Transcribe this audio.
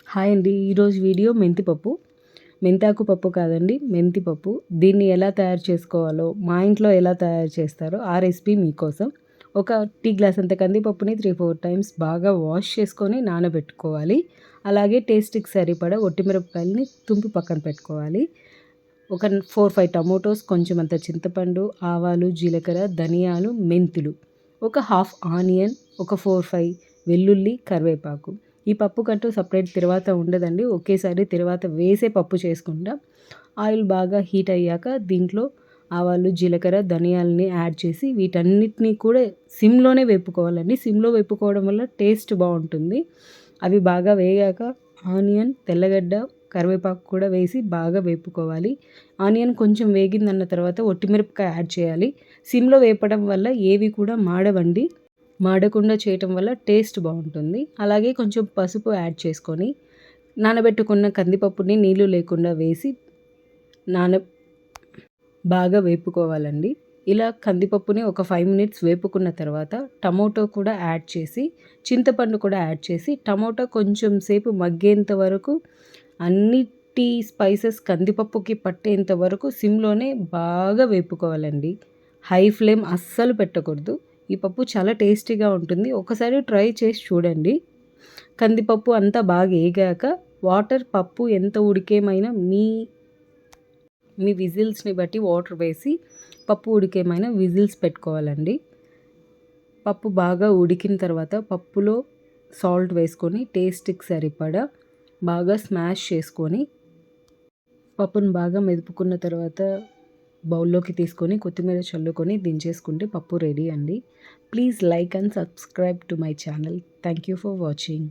Hi అండి. ఈరోజు video మెంతిపప్పు. మెంతాకు పప్పు కాదండి, మెంతిపప్పు. దీన్ని ఎలా తయారు చేసుకోవాలో, మా ఇంట్లో ఎలా తయారు చేస్తారో ఆ రెసిపీ మీకోసం. ఒక టీ గ్లాస్ అంత కందిపప్పుని 3-4 టైమ్స్ బాగా వాష్ చేసుకొని నానబెట్టుకోవాలి. అలాగే టేస్ట్‌కి సరిపడా ఒట్టిమిరపకాయలని తుంపి పక్కన పెట్టుకోవాలి. ఒక 4-5 టమోటోస్, కొంచెం అంత చింతపండు, ఆవాలు, జీలకర్ర, ధనియాలు, మెంతులు, ఒక హాఫ్ ఆనియన్, ఒక 4-5 వెల్లుల్లి, కరివేపాకు. ఈ పప్పుకంటూ సపరేట్ తిరువాత ఉండదండి. ఒకేసారి తిరువాత వేసే పప్పు చేసుకుంటాం. ఆయిల్ బాగా హీట్ అయ్యాక దీంట్లో ఆవాలు, జీలకర్ర, ధనియాలని యాడ్ చేసి వీటన్నిటిని కూడా సిమ్‌లోనే వేపుకోవాలండి. సిమ్‌లో వేపుకోవడం వల్ల టేస్ట్ బావుంటుంది. అవి బాగా వేగాక ఆనియన్, తెల్లగడ్డ, కరివేపాకు కూడా వేసి బాగా వేపుకోవాలి. ఆనియన్ కొంచెం వేగిందన్న తర్వాత ఒట్టిమిరపకాయ యాడ్ చేయాలి. సిమ్‌లో వేపడం వల్ల ఏవి కూడా మాడవండి. మాడకుండా చేయటం వల్ల టేస్ట్ బాగుంటుంది. అలాగే కొంచెం పసుపు యాడ్ చేసుకొని నానబెట్టుకున్న కందిపప్పుని నీళ్ళు లేకుండా వేసి బాగా వేపుకోవాలండి. ఇలా కందిపప్పుని ఒక 5 మినిట్స్ వేపుకున్న తర్వాత టమోటో కూడా యాడ్ చేసి, చింతపండు కూడా యాడ్ చేసి, టమోటో కొంచెం సేపు మగ్గేంత వరకు అన్నిటి స్పైసెస్ కందిపప్పుకి పట్టేంత వరకు సిమ్‌లోనే బాగా వేపుకోవాలండి. హై ఫ్లేమ్ అస్సలు పెట్టకూడదు. ఈ పప్పు చాలా టేస్టీగా ఉంటుంది. ఒకసారి ట్రై చేసి చూడండి. కందిపప్పు అంతా బాగా ఏగాక వాటర్, పప్పు ఎంత ఉడికేమైనా మీ విజిల్స్‌ని బట్టి వాటర్ వేసి పప్పు ఉడికేమైనా విజిల్స్ పెట్టుకోవాలండి. పప్పు బాగా ఉడికిన తర్వాత పప్పులో సాల్ట్ వేసుకొని టేస్ట్‌కి సరిపడా బాగా స్మాష్ చేసుకొని పప్పును బాగా మెదుపుకున్న తర్వాత బౌల్లోకి తీసుకొని కొత్తిమీర చల్లుకొని దించేసుకుంటే పప్పు రెడీ అండి. Please like and subscribe to my channel. Thank you for watching.